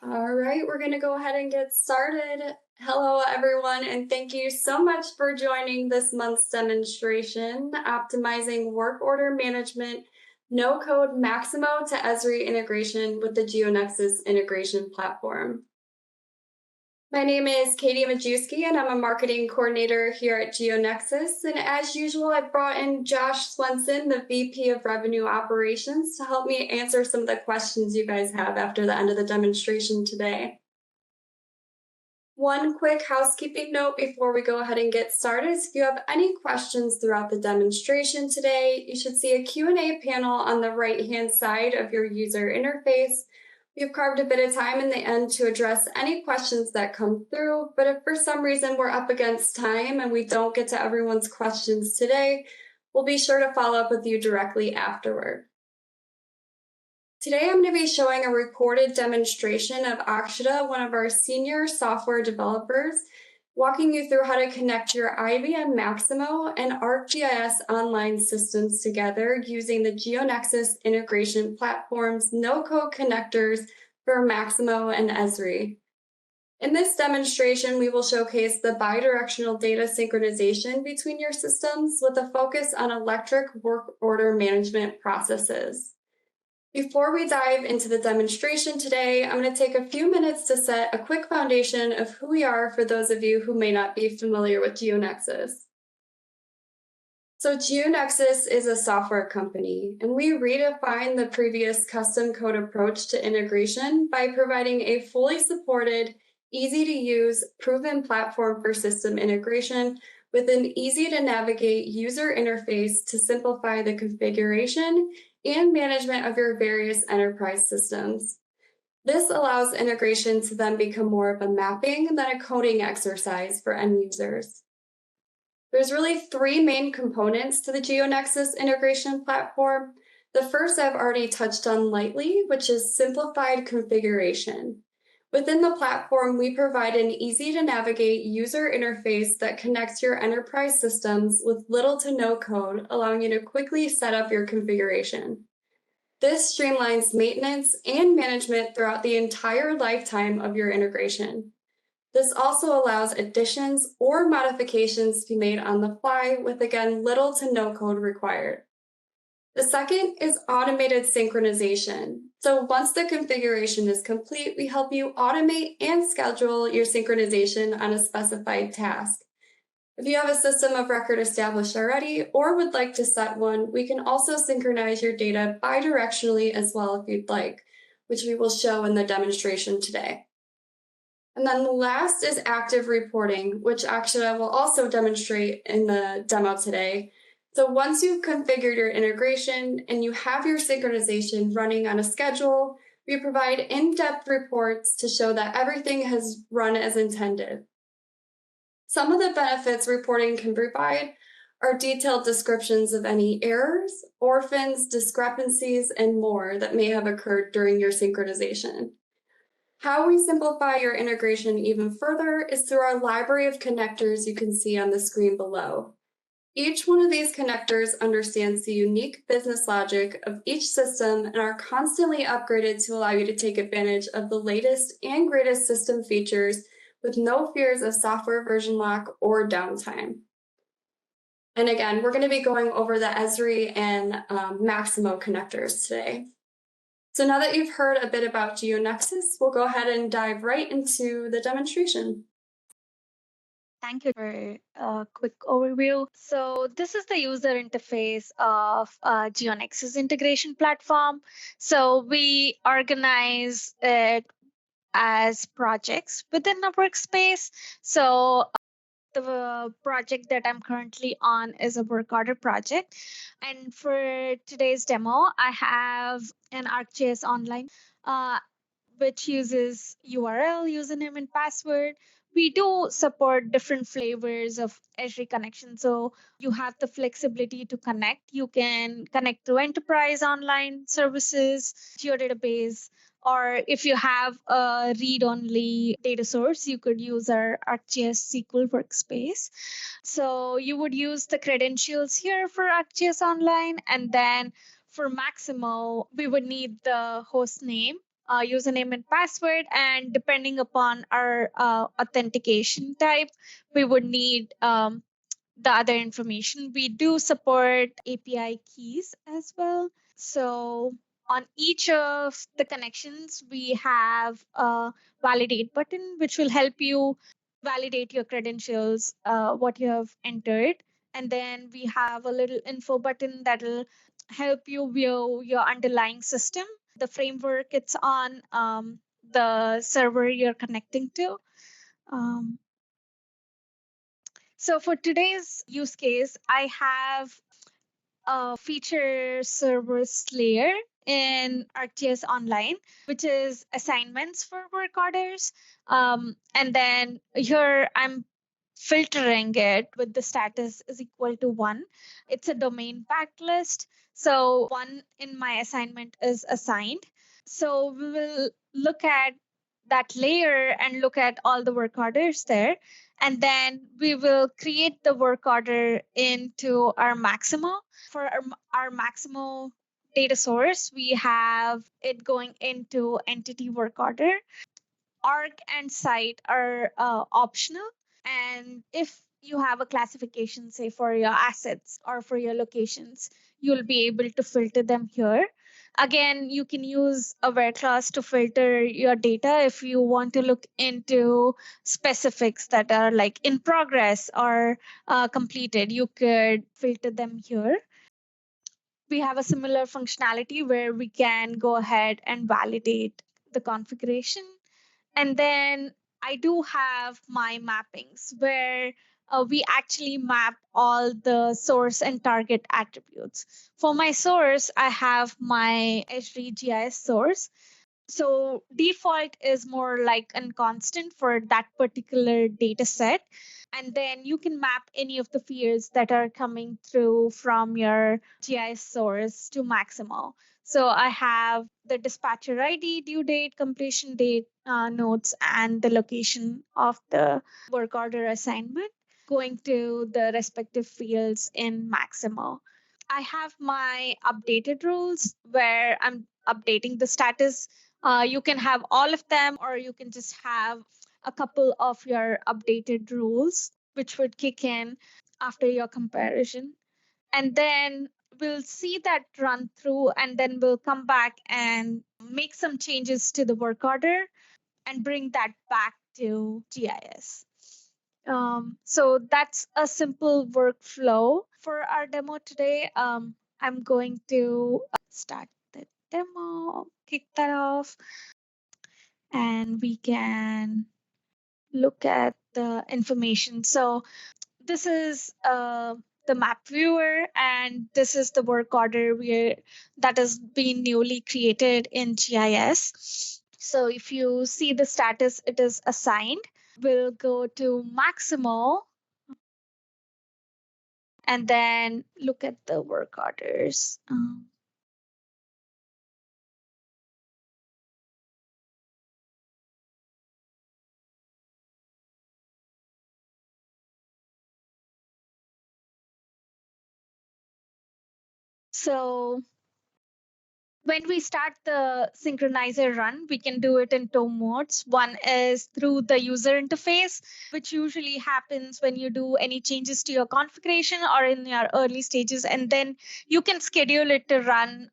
All right, we're going to go ahead and get started. Hello, everyone, and thank you so much for joining this month's demonstration, Optimizing Work Order Management No-Code Maximo to Esri integration with the Geonexus Integration Platform. My name is Katie Majewski, and I'm a marketing coordinator here at Geonexus. And as usual, I brought in Josh Swenson, the VP of Revenue Operations, to help me answer some of the questions you guys have after the end of the demonstration today. One quick housekeeping note before we go ahead and get started is if you have any questions throughout the demonstration today, you should see a Q&A panel on the right-hand side of your user interface. We've carved a bit of time in the end to address any questions that come through, but if for some reason we're up against time and we don't get to everyone's questions today, we'll be sure to follow up with you directly afterward. Today I'm going to be showing a recorded demonstration of Akshita, one of our senior software developers, walking you through how to connect your IBM Maximo and ArcGIS online systems together using the Geonexus Integration Platform's no-code connectors for Maximo and Esri. In this demonstration, we will showcase the bi-directional data synchronization between your systems with a focus on electric work order management processes. Before we dive into the demonstration today, I'm going to take a few minutes to set a quick foundation of who we are for those of you who may not be familiar with Geonexus. So Geonexus is a software company, and we redefine the previous custom code approach to integration by providing a fully supported, easy-to-use, proven platform for system integration with an easy-to-navigate user interface to simplify the configuration and management of your various enterprise systems. This allows integration to then become more of a mapping than a coding exercise for end users. There's really three main components to the Geonexus integration platform. The first I've already touched on lightly, which is simplified configuration. Within the platform, we provide an easy-to-navigate user interface that connects your enterprise systems with little to no code, allowing you to quickly set up your configuration. This streamlines maintenance and management throughout the entire lifetime of your integration. This also allows additions or modifications to be made on the fly with, again, little to no code required. The second is automated synchronization. So once the configuration is complete, we help you automate and schedule your synchronization on a specified task. If you have a system of record established already or would like to set one, we can also synchronize your data bidirectionally as well if you'd like, which we will show in the demonstration today. And then the last is active reporting, which actually I will also demonstrate in the demo today. So once you've configured your integration and you have your synchronization running on a schedule, we provide in-depth reports to show that everything has run as intended. Some of the benefits reporting can provide are detailed descriptions of any errors, orphans, discrepancies, and more that may have occurred during your synchronization. How we simplify your integration even further is through our library of connectors you can see on the screen below. Each one of these connectors understands the unique business logic of each system and are constantly upgraded to allow you to take advantage of the latest and greatest system features with no fears of software version lock or downtime. And again, we're going to be going over the Esri and Maximo connectors today. So now that you've heard a bit about Geonexus, we'll go ahead and dive right into the demonstration. Thank you for a quick overview. So this is the user interface of Geonexus Integration Platform. So we organize it as projects within a workspace. So the project that I'm currently on is a work order project. And for today's demo, I have an ArcGIS online, which uses URL, username, and password. We do support different flavors of Esri connection. So you have the flexibility to connect. You can connect to enterprise online services, geodatabase, or if you have a read-only data source, you could use our ArcGIS SQL workspace. So you would use the credentials here for ArcGIS Online, and then for Maximo, we would need the host name username and password, and depending upon our authentication type, we would need the other information. We do support API keys as well. So on each of the connections, we have a validate button, which will help you validate your credentials, what you have entered. And then we have a little info button that'll help you view your underlying system, the framework it's on, the server you're connecting to. Um, so for today's use case, I have a feature service layer in ArcGIS Online, which is assignments for work orders. And then here I'm filtering it with the status is equal to 1. It's a domain packed list. So 1 in my assignment is assigned. So we will look at that layer and look at all the work orders there. And then we will create the work order into our Maximo. For our Maximo data source, we have it going into entity work order. Arc and site are optional. And if you have a classification, say for your assets or for your locations, you'll be able to filter them here. Again, you can use a where class to filter your data if you want to look into specifics that are like in progress or completed. You could filter them here. We have a similar functionality where we can go ahead and validate the configuration. And then I do have my mappings where we actually map all the source and target attributes. For my source, I have my Esri GIS source. So default is more like a constant for that particular data set. And then you can map any of the fields that are coming through from your GIS source to Maximo. So I have the dispatcher ID, due date, completion date, notes, and the location of the work order assignment going to the respective fields in Maximo. I have my updated rules where I'm updating the status. You can have all of them, or you can just have a couple of your updated rules, which would kick in after your comparison. And then we'll see that run through, and then we'll come back and make some changes to the work order and bring that back to GIS. So that's a simple workflow for our demo today. I'm going to start the demo, kick that off, and we can look at the information. So this is the map viewer, and this is the work order that has been newly created in GIS. So if you see the status, it is assigned. We'll go to Maximo and then look at the work orders. So when we start the synchronizer run, we can do it in two modes. One is through the user interface, which usually happens when you do any changes to your configuration or in your early stages. And then you can schedule it to run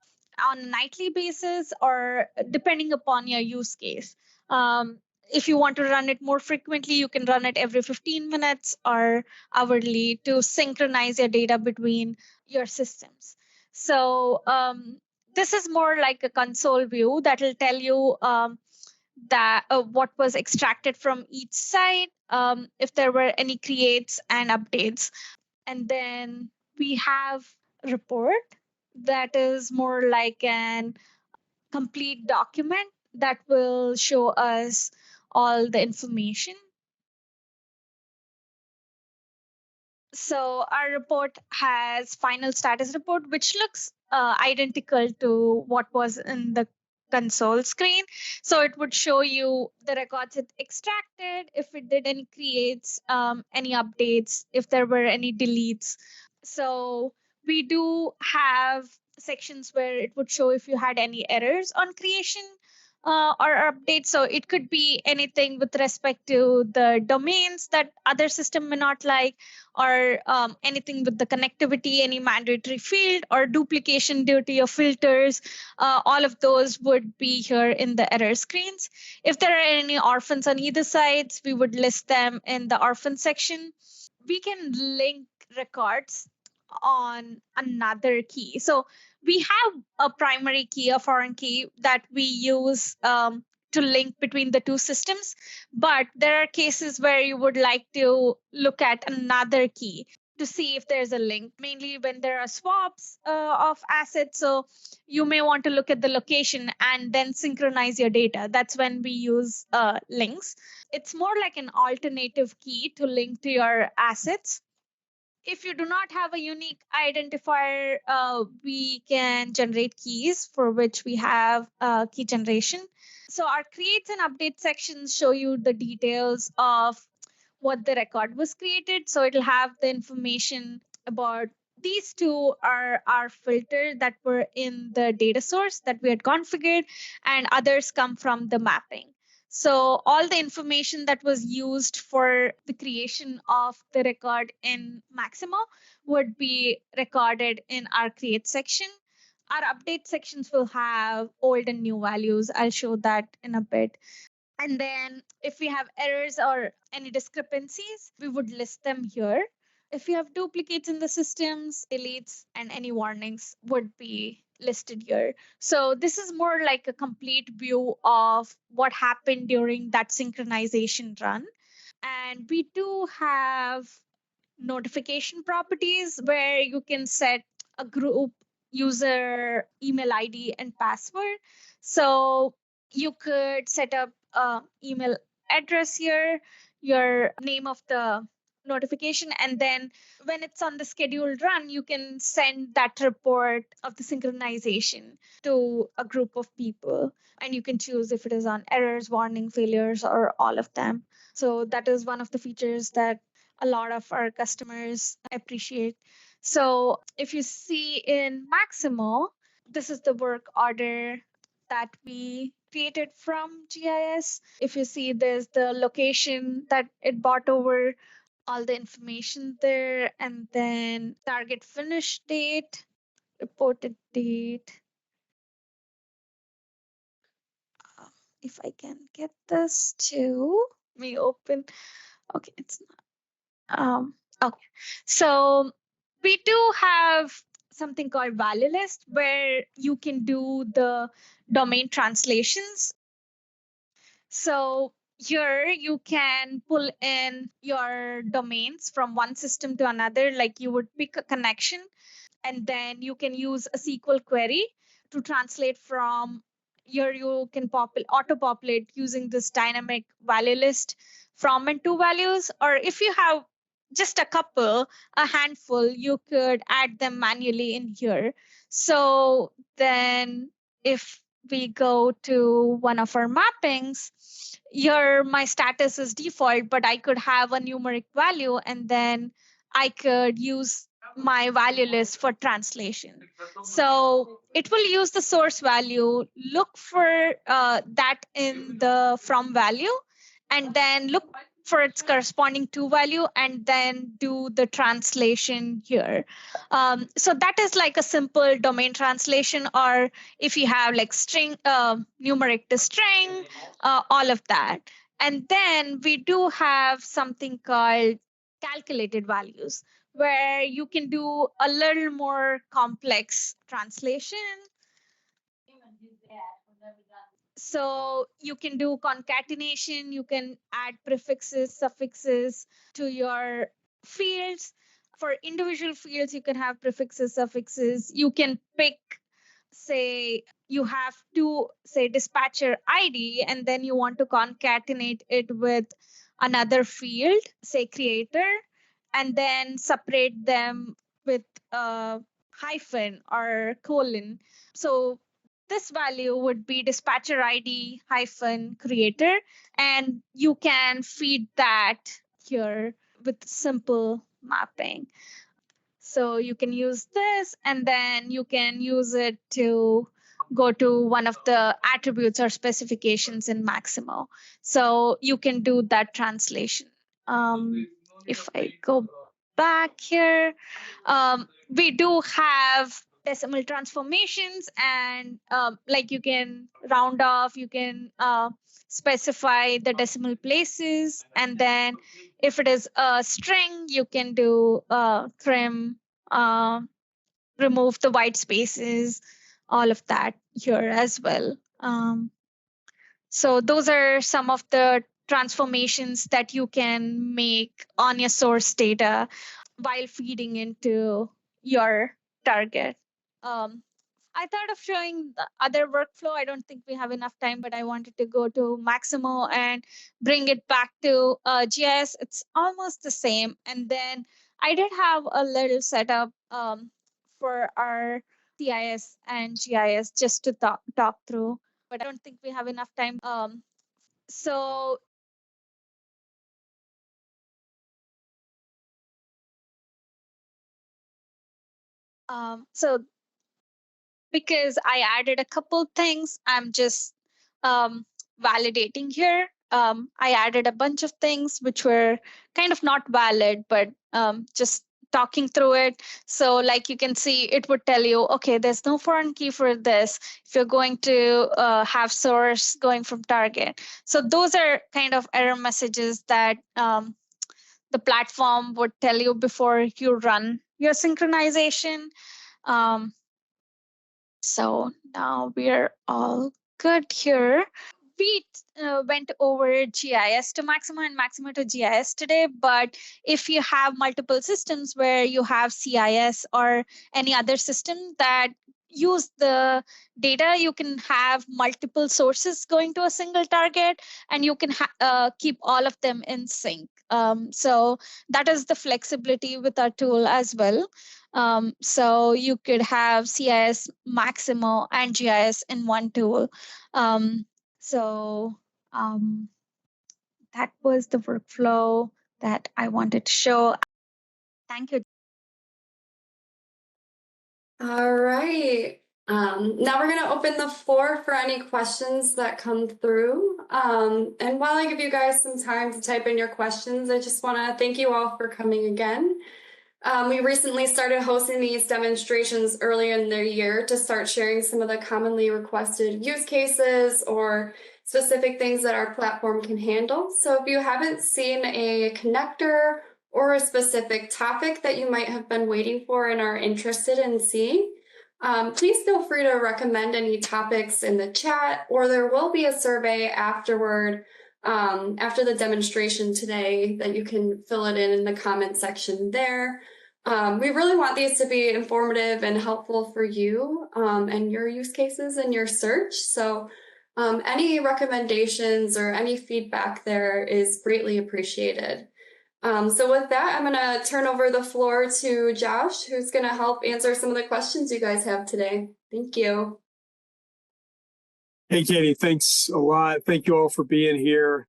on a nightly basis or depending upon your use case. If you want to run it more frequently, you can run it every 15 minutes or hourly to synchronize your data between your systems. So this is more like a console view that will tell you that what was extracted from each site, if there were any creates and updates. And then we have report that is more like an complete document that will show us all the information. So our report has final status report, which looks identical to what was in the console screen. So it would show you the records it extracted, if it did any creates, any updates, if there were any deletes. So we do have sections where it would show if you had any errors on creation. or updates. So it could be anything with respect to the domains that other system may not like, or anything with the connectivity, any mandatory field or duplication due to your filters. All of those would be here in the error screens. If there are any orphans on either sides, we would list them in the orphan section. We can link records on another key. So we have a primary key, a foreign key that we use to link between the two systems. But there are cases where you would like to look at another key to see if there's a link, mainly when there are swaps of assets. So you may want to look at the location and then synchronize your data. That's when we use links. It's more like an alternative key to link to your assets. If you do not have a unique identifier, we can generate keys for which we have key generation. So our creates and update sections show you the details of what the record was created. So it'll have the information about these two are our filter that were in the data source that we had configured, and others come from the mapping. So all the information that was used for the creation of the record in Maximo would be recorded in our create section. Our update sections will have old and new values. I'll show that in a bit. And then if we have errors or any discrepancies, we would list them here. If you have duplicates in the systems, deletes, and any warnings would be listed here. So this is more like a complete view of what happened during that synchronization run. And we do have notification properties where you can set a group user email ID and password. So you could set up a email address here, your name of the notification, and then when it's on the scheduled run, you can send that report of the synchronization to a group of people, and you can choose if it is on errors, warning, failures, or all of them. So that is one of the features that a lot of our customers appreciate. So if you see in Maximo, this is the work order that we created from GIS. If you see, there's the location that it bought over, all the information there, and then target finish date, reported date. If I can get this to me open. Okay, it's okay. So we do have something called value list where you can do the domain translations. So here you can pull in your domains from one system to another, like you would pick a connection, and then you can use a SQL query to translate from here. You can auto populate using this dynamic value list from and to values, or if you have just a handful, you could add them manually in here. So then if we go to one of our mappings, here my status is default, but I could have a numeric value, and then I could use my value list for translation. So it will use the source value, look for that in the from value, and then look for its corresponding to value, and then do the translation here. So that is like a simple domain translation, or if you have like string, numeric to string, all of that. And then we do have something called calculated values, where you can do a little more complex translation. So you can do concatenation, you can add prefixes, suffixes to your fields. For individual fields, you can have prefixes, suffixes. You can pick, say, you have to say dispatcher ID, and then you want to concatenate it with another field, say creator, and then separate them with a hyphen or colon. So this value would be dispatcher ID hyphen creator, and you can feed that here with simple mapping. So you can use this, and then you can use it to go to one of the attributes or specifications in Maximo. So you can do that translation. If I go back here, we do have decimal transformations, and like you can round off, you can specify the decimal places, and then if it is a string, you can do trim, remove the white spaces, all of that here as well. So those are some of the transformations that you can make on your source data while feeding into your target. I thought of showing the other workflow. I don't think we have enough time, but I wanted to go to Maximo and bring it back to GIS. It's almost the same. And then I did have a little setup for our CIS and GIS just to talk through, but I don't think we have enough time. So so because I added a couple things, I'm just validating here. I added a bunch of things which were kind of not valid, but just talking through it. So like you can see, it would tell you, okay, there's no foreign key for this if you're going to have source going from target. So those are kind of error messages that the platform would tell you before you run your synchronization. So now we're all good here. We went over GIS to Maximo and Maximo to GIS today, but if you have multiple systems where you have CIS or any other system that use the data, you can have multiple sources going to a single target, and you can keep all of them in sync. So that is the flexibility with our tool as well. So you could have CIS, Maximo, and GIS in one tool. So that was the workflow that I wanted to show. Thank you. All right. Now we're going to open the floor for any questions that come through. And while I give you guys some time to type in your questions, I just want to thank you all for coming again. We recently started hosting these demonstrations earlier in the year to start sharing some of the commonly requested use cases or specific things that our platform can handle. So if you haven't seen a connector or a specific topic that you might have been waiting for and are interested in seeing, please feel free to recommend any topics in the chat, or there will be a survey afterward after the demonstration today that you can fill it in the comment section there. We really want these to be informative and helpful for you and your use cases and your search. So any recommendations or any feedback there is greatly appreciated. So with that, I'm going to turn over the floor to Josh, who's going to help answer some of the questions you guys have today. Thank you. Hey, Katie, thanks a lot. Thank you all for being here.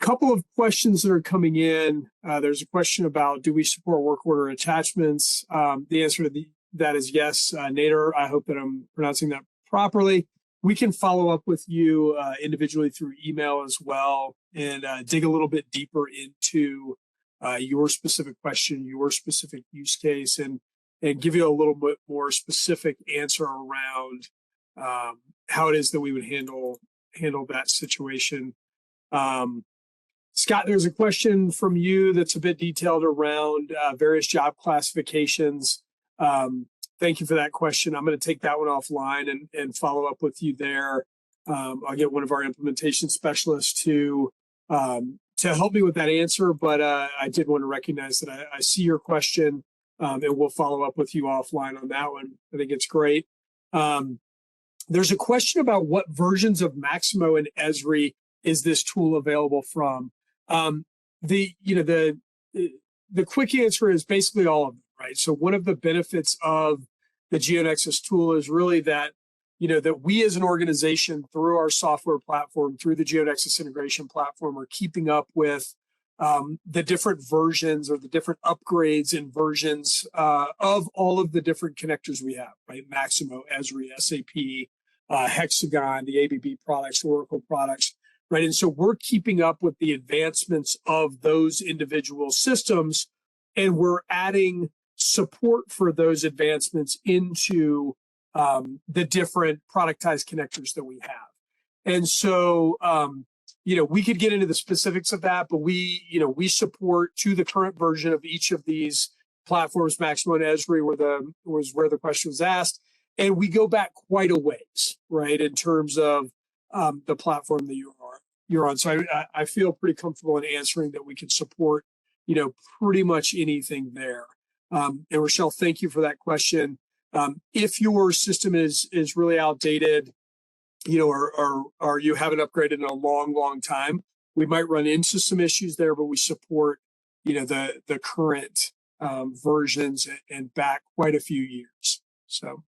Couple of questions that are coming in. There's a question about, do we support work order attachments? The answer to that is yes. Nader, I hope that I'm pronouncing that properly. We can follow up with you individually through email as well, and dig a little bit deeper into your specific question, your specific use case, and give you a little bit more specific answer around how it is that we would handle that situation. Scott, there's a question from you that's a bit detailed around various job classifications. Thank you for that question. I'm going to take that one offline and follow up with you there. I'll get one of our implementation specialists to help me with that answer, but I did want to recognize that I see your question, and we'll follow up with you offline on that one. I think it's great. There's a question about what versions of Maximo and Esri is this tool available from? The quick answer is basically all of them, right? So one of the benefits of the Geonexus tool is really that, that we as an organization, through our software platform, through the Geonexus Integration Platform, are keeping up with the different versions or the different upgrades and versions of all of the different connectors we have, right? Maximo, Esri, SAP, Hexagon, the ABB products, Oracle products, right? And so we're keeping up with the advancements of those individual systems, and we're adding support for those advancements into the different productized connectors that we have. And so, we could get into the specifics of that, but we support to the current version of each of these platforms, Maximo and Esri, was where the question was asked. And we go back quite a ways, right, in terms of the platform that you're on. So I feel pretty comfortable in answering that we can support, pretty much anything there. And Rochelle, thank you for that question. If your system is really outdated, or you haven't upgraded in a long time, we might run into some issues there, but we support, the current versions and back quite a few years. So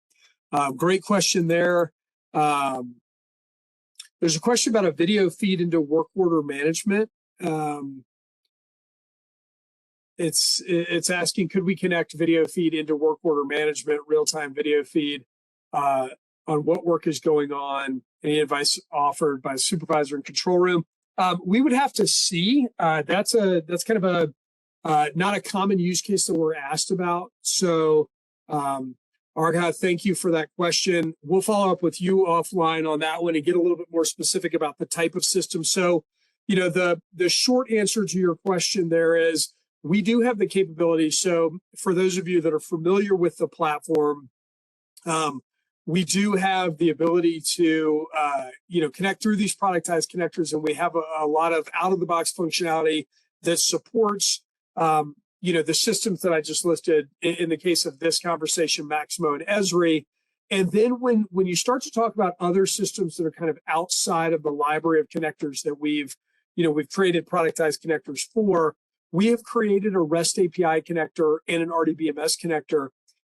great question there. There's a question about a video feed into work order management. It's asking, could we connect video feed into work order management, real-time video feed on what work is going on? Any advice offered by supervisor and control room? We would have to see. That's kind of a not a common use case that we're asked about. So, Arga, thank you for that question. We'll follow up with you offline on that one and get a little bit more specific about the type of system. So, the short answer to your question there is we do have the capability. So for those of you that are familiar with the platform, we do have the ability to, connect through these productized connectors, and we have a lot of out-of-the-box functionality that supports, the systems that I just listed in the case of this conversation, Maximo and Esri. And then when you start to talk about other systems that are kind of outside of the library of connectors that we've created productized connectors for, we have created a REST API connector and an RDBMS connector.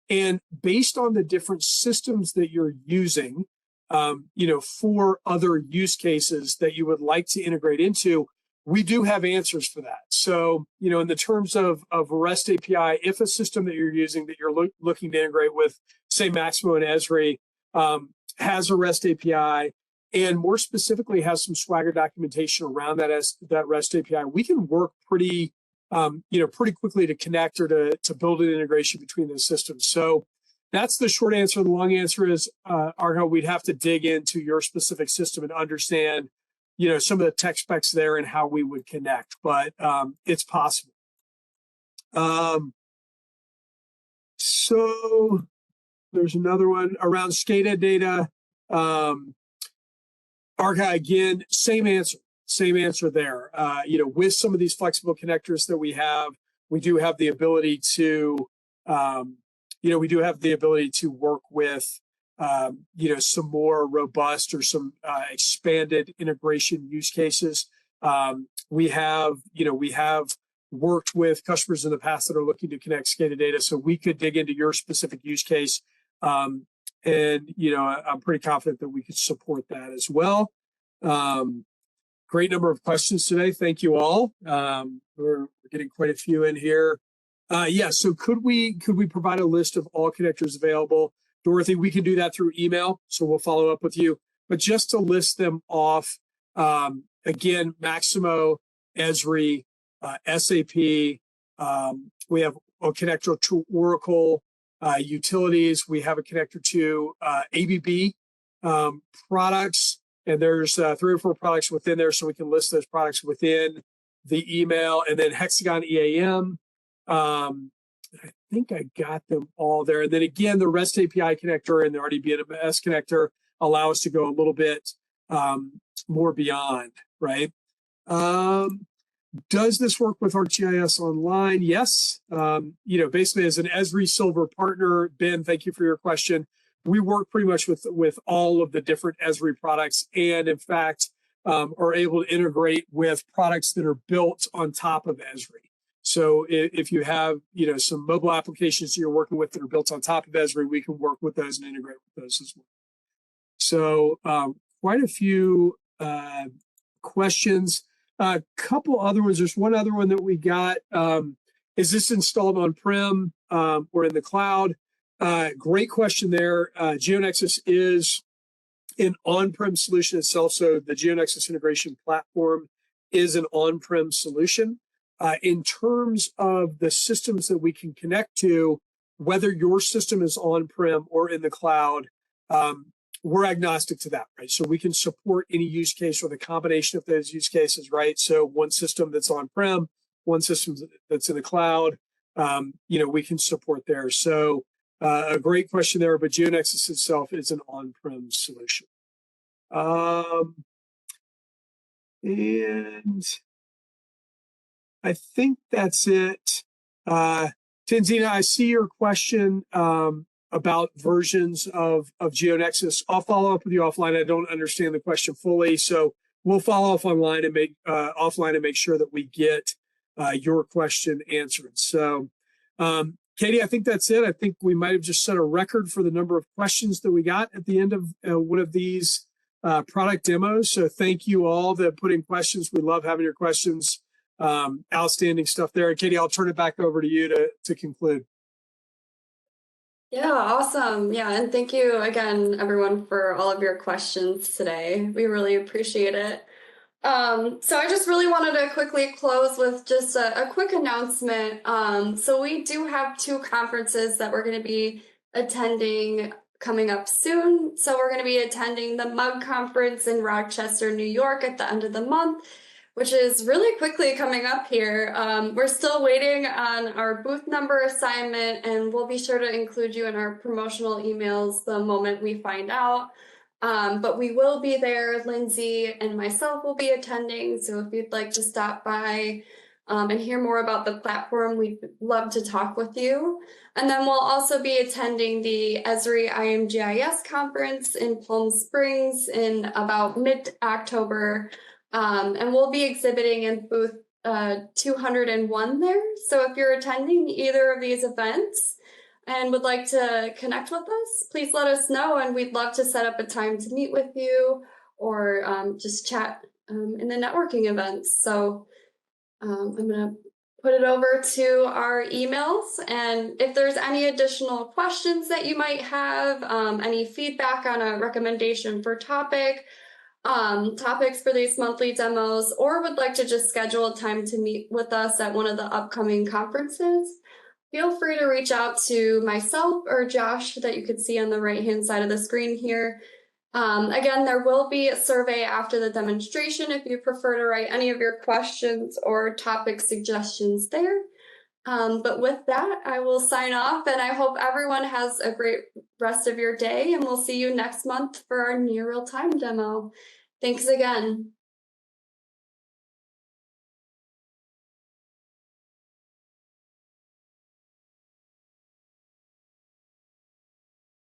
And based on the different systems that you're using, for other use cases that you would like to integrate into, we do have answers for that. So, in the terms of REST API, if a system that you're using that you're looking to integrate with, say, Maximo and Esri, has a REST API, and more specifically has some Swagger documentation around that REST API, we can work pretty quickly to connect or to build an integration between those systems. So that's the short answer. The long answer is, Argo, we'd have to dig into your specific system and understand, some of the tech specs there and how we would connect, but it's possible. So there's another one around SCADA data. Argo, again, same answer there. With some of these flexible connectors that we have, we do have the ability to, work with, some more robust or some expanded integration use cases. We have worked with customers in the past that are looking to connect SCADA data, so we could dig into your specific use case. And, I'm pretty confident that we could support that as well. Great number of questions today. Thank you all. We're getting quite a few in here. So could we provide a list of all connectors available? Dorothy, we can do that through email, so we'll follow up with you. But just to list them off, again, Maximo, Esri, SAP, we have a connector to Oracle utilities. We have a connector to ABB products. And there's 3 or 4 products within there, so we can list those products within the email. And then Hexagon EAM. I think I got them all there. And then again, the REST API connector and the RDBMS connector allow us to go a little bit more beyond, right? Does this work with ArcGIS Online? Yes. Basically as an Esri Silver partner, Ben, thank you for your question. We work pretty much with all of the different Esri products, and in fact, are able to integrate with products that are built on top of Esri. So if you have, some mobile applications you're working with that are built on top of Esri, we can work with those and integrate with those as well. So quite a few questions. A couple other ones. There's one other one that we got. Is this installed on-prem or in the cloud? Great question there. Geonexus is an on-prem solution itself. So the Geonexus Integration Platform is an on-prem solution. In terms of the systems that we can connect to, whether your system is on-prem or in the cloud, we're agnostic to that, right? So we can support any use case or the combination of those use cases, right? So one system that's on-prem, one system that's in the cloud, we can support there. So a great question there, but Geonexus itself is an on-prem solution. And I think that's it. Tanzina, I see your question about versions of Geonexus. I'll follow up with you offline. I don't understand the question fully, so we'll follow up offline and make sure that we get your question answered. So, Katie, I think that's it. I think we might have just set a record for the number of questions that we got at the end of one of these product demos. So thank you all that put in questions. We love having your questions. Outstanding stuff there. And Katie, I'll turn it back over to you to conclude. Yeah, awesome. Yeah, and thank you again, everyone, for all of your questions today. We really appreciate it. So I just really wanted to quickly close with just a quick announcement. So we do have 2 conferences that we're going to be attending coming up soon. So we're going to be attending the MUG conference in Rochester, New York at the end of the month, which is really quickly coming up here. We're still waiting on our booth number assignment, and we'll be sure to include you in our promotional emails the moment we find out. But we will be there. Lindsay and myself will be attending. So if you'd like to stop by and hear more about the platform, we'd love to talk with you. And then we'll also be attending the Esri IMGIS conference in Palm Springs in about mid-October. And we'll be exhibiting in booth 201 there. So if you're attending either of these events and would like to connect with us, please let us know, and we'd love to set up a time to meet with you or just chat in the networking events. So I'm going to put it over to our emails, and if there's any additional questions that you might have, any feedback on a recommendation for topics for these monthly demos, or would like to just schedule a time to meet with us at one of the upcoming conferences, feel free to reach out to myself or Josh that you could see on the right-hand side of the screen here. Again, there will be a survey after the demonstration if you prefer to write any of your questions or topic suggestions there. But with that, I will sign off, and I hope everyone has a great rest of your day, and we'll see you next month for our near real-time demo. Thanks again.